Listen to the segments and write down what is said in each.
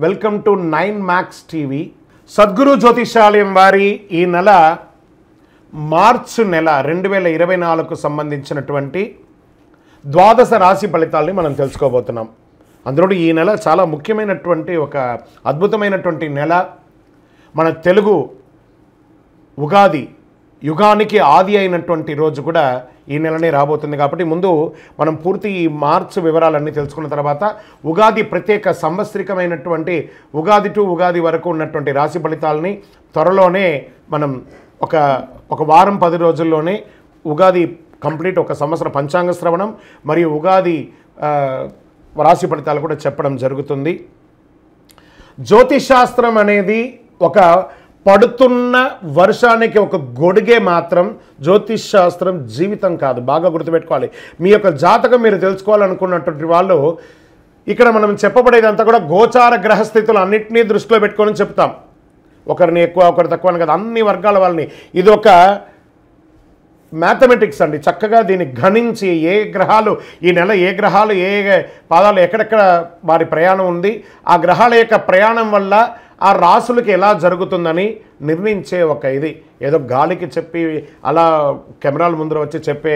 Welcome to 9 max TV. Sadguru జ్యోతిషాలయం వారి ఈ నెల మార్చి నెల 2024కు సంబంధించినటువంటి ద్వాదశ రాశి ఫలితాలని మనం తెలుసుకోబోతున్నాం. అందులో ఈ నెల చాలా ముఖ్యమైనటువంటి ఒక అద్భుతమైనటువంటి నెల. మన తెలుగు ఉగాది యుగానికి ఆది అయినటువంటి రోజు కూడా ఈ నెలనే రాబోతుంది. కాబట్టి ముందు మనం పూర్తి ఈ మార్చి వివరాలన్నీ తెలుసుకున్న తర్వాత ఉగాది ప్రత్యేక సంవత్సరికమైనటువంటి ఉగాది టు ఉగాది వరకు ఉన్నటువంటి రాశి ఫలితాలని త్వరలోనే మనం ఒక వారం 10 రోజుల్లోనే ఉగాది కంప్లీట్ ఒక సంవత్సర పంచాంగ శ్రవణం మరియు ఉగాది రాశి ఫలితాలు కూడా చెప్పడం జరుగుతుంది. జ్యోతిషాస్త్రం అనేది ఒక పడుతున్న వర్షానికి ఒక గొడుగే మాత్రం. జ్యోతిష్ శాస్త్రం జీవితం కాదు, బాగా గుర్తుపెట్టుకోవాలి. మీ యొక్క జాతకం మీరు తెలుసుకోవాలనుకున్నటువంటి వాళ్ళు ఇక్కడ మనం చెప్పబడేదంతా కూడా గోచార గ్రహస్థితులు అన్నింటినీ దృష్టిలో పెట్టుకొని చెప్తాం. ఒకరిని ఎక్కువ ఒకరు తక్కువ అని కదా, అన్ని వర్గాల వాళ్ళని. ఇది ఒక మ్యాథమెటిక్స్ అండి. చక్కగా దీన్ని గణించి ఏ గ్రహాలు ఈ నెల ఏ గ్రహాలు ఏ పాదాలు ఎక్కడెక్కడ వారి ప్రయాణం ఉంది, ఆ గ్రహాల యొక్క ప్రయాణం వల్ల ఆ రాసులకి ఎలా జరుగుతుందని నిర్ణయించే ఒక ఇది. ఏదో గాలికి చెప్పి అలా కెమెరాల ముందర వచ్చి చెప్పే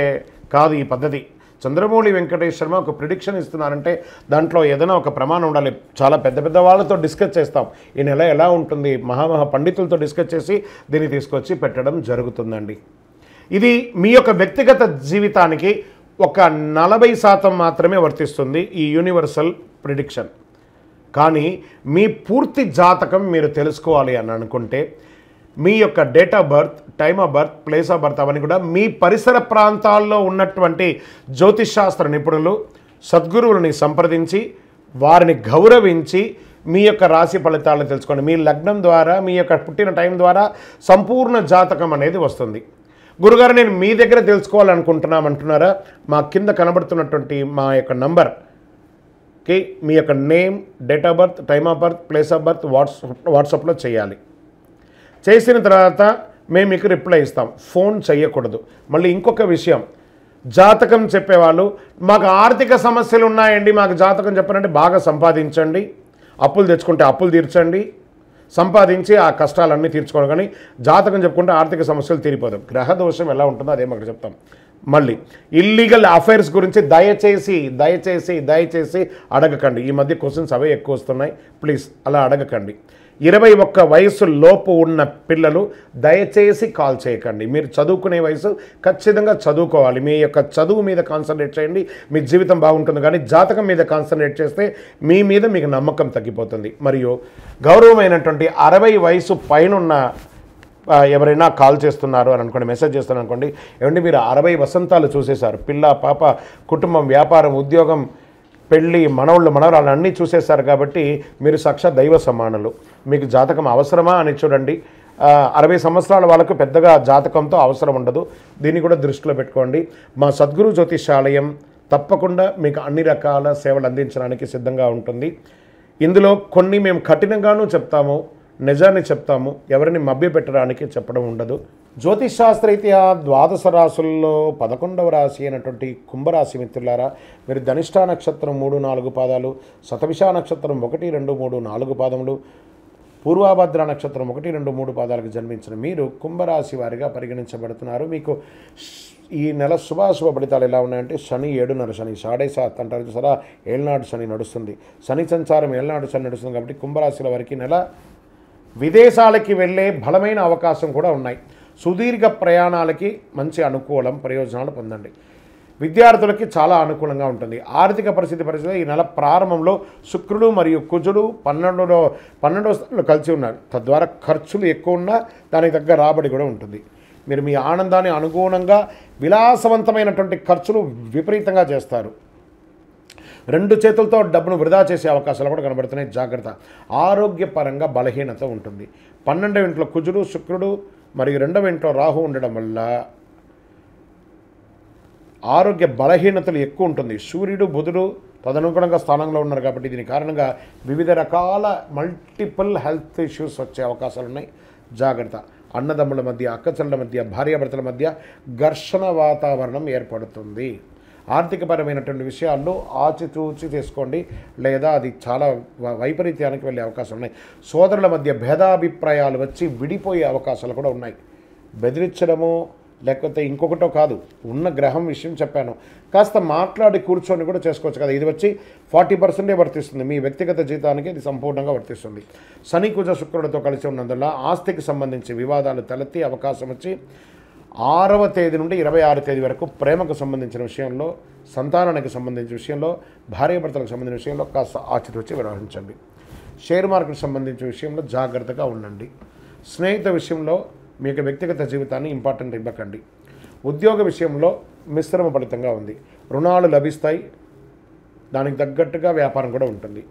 కాదు ఈ పద్ధతి. చంద్రమౌళి వెంకటేష్ శర్మ ఒక ప్రిడిక్షన్ ఇస్తున్నారంటే దాంట్లో ఏదైనా ఒక ప్రమాణం ఉండాలి. చాలా పెద్ద పెద్ద వాళ్ళతో డిస్కస్ చేస్తాం, ఈ నెల ఎలా ఉంటుంది, మహామహా పండితులతో డిస్కస్ చేసి దీన్ని తీసుకొచ్చి పెట్టడం జరుగుతుందండి. ఇది మీ యొక్క వ్యక్తిగత జీవితానికి ఒక 40% మాత్రమే వర్తిస్తుంది ఈ యూనివర్సల్ ప్రిడిక్షన్. కానీ మీ పూర్తి జాతకం మీరు తెలుసుకోవాలి అని అనుకుంటే మీ యొక్క date of birth, time of birth, place of birth అవన్నీ కూడా మీ పరిసర ప్రాంతాల్లో ఉన్నటువంటి జ్యోతిషాస్త్ర నిపుణులు సద్గురువులని సంప్రదించి వారిని గౌరవించి మీ యొక్క రాశి ఫలితాలను తెలుసుకోండి. మీ లగ్నం ద్వారా మీ యొక్క పుట్టిన టైం ద్వారా సంపూర్ణ జాతకం అనేది వస్తుంది. గురుగారు నేను మీ దగ్గర తెలుసుకోవాలనుకుంటున్నామంటున్నారా? మా కింద కనబడుతున్నటువంటి మా యొక్క నంబర్కి మీ యొక్క name, date of birth, time of birth, place of birth వాట్సాప్లో చేయాలి. చేసిన తర్వాత మేము మీకు రిప్లై ఇస్తాం. ఫోన్ చేయకూడదు. మళ్ళీ ఇంకొక విషయం, జాతకం చెప్పేవాళ్ళు మాకు ఆర్థిక సమస్యలు ఉన్నాయండి, మాకు జాతకం చెప్పారంటే బాగా సంపాదించండి, అప్పులు తెచ్చుకుంటే అప్పులు తీర్చండి, సంపాదించి ఆ కష్టాలన్నీ తీర్చుకోవడం. కానీ జాతకం చెప్పుకుంటే ఆర్థిక సమస్యలు తీరిపోదు. గ్రహ దోషం ఎలా ఉంటుందో అదే మాకు చెప్తాం. మళ్ళీ ఇల్లీగల్ అఫైర్స్ గురించి దయచేసి దయచేసి దయచేసి అడగకండి. ఈ మధ్య క్వశ్చన్స్ అవే ఎక్కువ వస్తున్నాయి. ప్లీజ్ అలా అడగకండి. 21 వయసు లోపు ఉన్న పిల్లలు దయచేసి కాల్ చేయకండి. మీరు చదువుకునే వయసు ఖచ్చితంగా చదువుకోవాలి. మీ యొక్క చదువు మీద కాన్సన్ట్రేట్ చేయండి, మీ జీవితం బాగుంటుంది. కానీ జాతకం మీద కాన్సన్ట్రేట్ చేస్తే మీ మీద మీకు నమ్మకం తగ్గిపోతుంది. మరియు గౌరవమైనటువంటి 60 వయసు పైనున్న ఎవరైనా కాల్ చేస్తున్నారు అని అనుకోండి, మెసేజ్ చేస్తున్నారు అనుకోండి, ఏమంటే మీరు 60 వసంతాలు చూసేశారు, పిల్ల పాప కుటుంబం వ్యాపారం ఉద్యోగం పెళ్ళి మనవాళ్ళు మనవరాళ్ళు అన్నీ చూసేశారు. కాబట్టి మీరు సాక్షాత్ దైవ సమానులు. మీకు జాతకం అవసరమా అని చూడండి. 60 సంవత్సరాల వాళ్ళకు పెద్దగా జాతకంతో అవసరం ఉండదు. దీన్ని కూడా దృష్టిలో పెట్టుకోండి. మా సద్గురు జ్యోతిషాలయం తప్పకుండా మీకు అన్ని రకాల సేవలు అందించడానికి సిద్ధంగా ఉంటుంది. ఇందులో కొన్ని మేము కఠినంగానూ చెప్తాము, నిజాన్ని చెప్తాము, ఎవరిని మభ్యపెట్టడానికి చెప్పడం ఉండదు. జ్యోతిషాస్త్రరీత్యా ద్వాదశ రాశుల్లో 11వ రాశి అయినటువంటి కుంభరాశి మిత్రులారా, మీరు ధనిష్ఠా నక్షత్రం 3, 4 పాదాలు, శతభిష నక్షత్రం 1, 2, 3, 4 పాదములు, పూర్వభద్ర నక్షత్రం 1, 2, 3 పాదాలకు జన్మించిన మీరు కుంభరాశి వారిగా పరిగణించబడుతున్నారు. మీకు ఈ నెల శుభాశుభ ఫలితాలు ఎలా ఉన్నాయంటే శని 7.5 శని 7.5 అంటారు చూసారా, ఏళ్ళనాడు శని నడుస్తుంది. శని సంచారం ఏళ్ళనాడు శని నడుస్తుంది. కాబట్టి కుంభరాశుల వారికి నెల విదేశాలకి వెళ్ళే బలమైన అవకాశం కూడా ఉన్నాయి. సుదీర్ఘ ప్రయాణాలకి మంచి అనుకూలం, ప్రయోజనాలు పొందండి. విద్యార్థులకి చాలా అనుకూలంగా ఉంటుంది. ఆర్థిక పరిస్థితి ఈ నెల ప్రారంభంలో శుక్రుడు మరియు కుజుడు 12వ స్థానంలో కలిసి ఉన్నారు. తద్వారా ఖర్చులు ఎక్కువ ఉన్నా దానికి తగ్గ రాబడి కూడా ఉంటుంది. మీరు మీ ఆనందాన్ని అనుగుణంగా విలాసవంతమైనటువంటి ఖర్చులు విపరీతంగా చేస్తారు. 2 చేతులతో డబ్బును వృధా చేసే అవకాశాలు కూడా కనబడుతున్నాయి. జాగ్రత్త. ఆరోగ్యపరంగా బలహీనత ఉంటుంది. 12వ ఇంట్లో కుజుడు శుక్రుడు మరియు 2వ ఇంట్లో రాహు ఉండడం వల్ల ఆరోగ్య బలహీనతలు ఎక్కువ ఉంటుంది. సూర్యుడు బుధుడు తదనుగుణంగా స్థానంలో ఉన్నారు. కాబట్టి దీని కారణంగా వివిధ రకాల మల్టిపుల్ హెల్త్ ఇష్యూస్ వచ్చే అవకాశాలు ఉన్నాయి. జాగ్రత్త. అన్నదమ్ముల మధ్య, అక్కచెల్లెల మధ్య, భార్యాభర్తల మధ్య ఘర్షణ వాతావరణం ఏర్పడుతుంది. ఆర్థికపరమైనటువంటి విషయాల్లో ఆచితూచి చేసుకోండి, లేదా అది చాలా వైపరీత్యానికి వెళ్ళే అవకాశాలు ఉన్నాయి. సోదరుల మధ్య భేదాభిప్రాయాలు వచ్చి విడిపోయే అవకాశాలు కూడా ఉన్నాయి. బెదిరించడమో లేకపోతే ఇంకొకటో కాదు, ఉన్న గ్రహం విషయం చెప్పాను. కాస్త మాట్లాడి కూర్చొని కూడా చేసుకోవచ్చు కదా. ఇది వచ్చి 40% వర్తిస్తుంది, మీ వ్యక్తిగత జీవితానికి ఇది సంపూర్ణంగా వర్తిస్తుంది. శని కుజ శుక్రుడితో కలిసి ఉన్నందువల్ల ఆస్తికి సంబంధించి వివాదాలు తలెత్తి అవకాశం వచ్చి 6వ తేదీ నుండి 26వ తేదీ వరకు ప్రేమకు సంబంధించిన విషయంలో, సంతానానికి సంబంధించిన విషయంలో, భార్యాభర్తలకు సంబంధించిన విషయంలో కాస్త ఆచితూచి వ్యవహరించండి. షేర్ మార్కెట్ సంబంధించిన విషయంలో జాగ్రత్తగా ఉండండి. స్నేహిత విషయంలో మీకు వ్యక్తిగత జీవితాన్ని ఇంపార్టెంట్ ఇవ్వకండి. ఉద్యోగ విషయంలో మిశ్రమ ఫలితంగా ఉంది. రుణాలు లభిస్తాయి, దానికి తగ్గట్టుగా వ్యాపారం కూడా ఉంటుంది.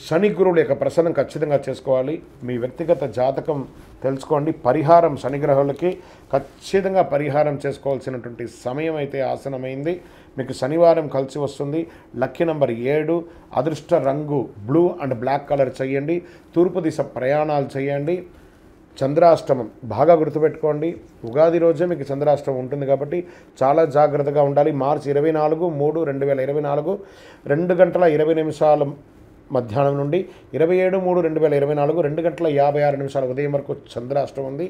శని గురువుల యొక్క ప్రసన్నం ఖచ్చితంగా చేసుకోవాలి. మీ వ్యక్తిగత జాతకం తెలుసుకోండి. పరిహారం శనిగ్రహాలకి ఖచ్చితంగా పరిహారం చేసుకోవాల్సినటువంటి సమయం అయితే ఆసనమైంది. మీకు శనివారం కలిసి వస్తుంది. లక్కీ నంబర్ 7, అదృష్ట రంగు బ్లూ అండ్ బ్లాక్ కలర్ చేయండి. తూర్పు దిశ ప్రయాణాలు చేయండి. చంద్రాష్టమం బాగా గుర్తుపెట్టుకోండి. ఉగాది రోజే మీకు చంద్రాష్టమం ఉంటుంది కాబట్టి చాలా జాగ్రత్తగా ఉండాలి. మార్చి 24/3/2024 2:20 మధ్యాహ్నం నుండి 27/3/2024 2:56 ఉదయం వరకు చంద్రాష్టమం ఉంది.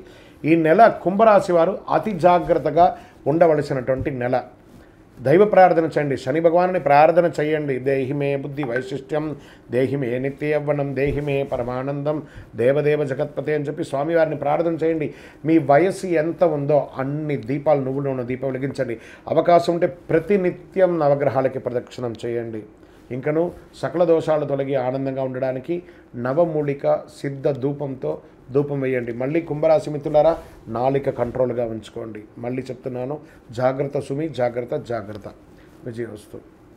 ఈ నెల కుంభరాశి వారు అతి జాగ్రత్తగా ఉండవలసినటువంటి నెల. దైవ ప్రార్థన చేయండి, శని భగవాన్ని ప్రార్థన చేయండి. దేహిమే బుద్ధి వైశిష్ట్యం, దేహిమే నిత్య యవ్వనం, దేహిమే పరమానందం, దేవదేవ జగత్పతి అని చెప్పి స్వామివారిని ప్రార్థన చేయండి. మీ వయస్సు ఎంత ఉందో అన్ని దీపాలు, నువ్వులు ఉన్న దీపం వెలిగించండి. అవకాశం ఉంటే ప్రతినిత్యం నవగ్రహాలకి ప్రదక్షిణం చేయండి. ఇంకను సకల దోషాలు తొలగి ఆనందంగా ఉండడానికి నవమూలిక సిద్ధ ధూపంతో ధూపం వేయండి. మళ్ళీ కుంభరాశి మిత్రులారా, నాలిక కంట్రోల్గా ఉంచుకోండి. మళ్ళీ చెప్తున్నాను, జాగ్రత్త సుమి, జాగ్రత్త జాగ్రత్త. విజయోస్తు.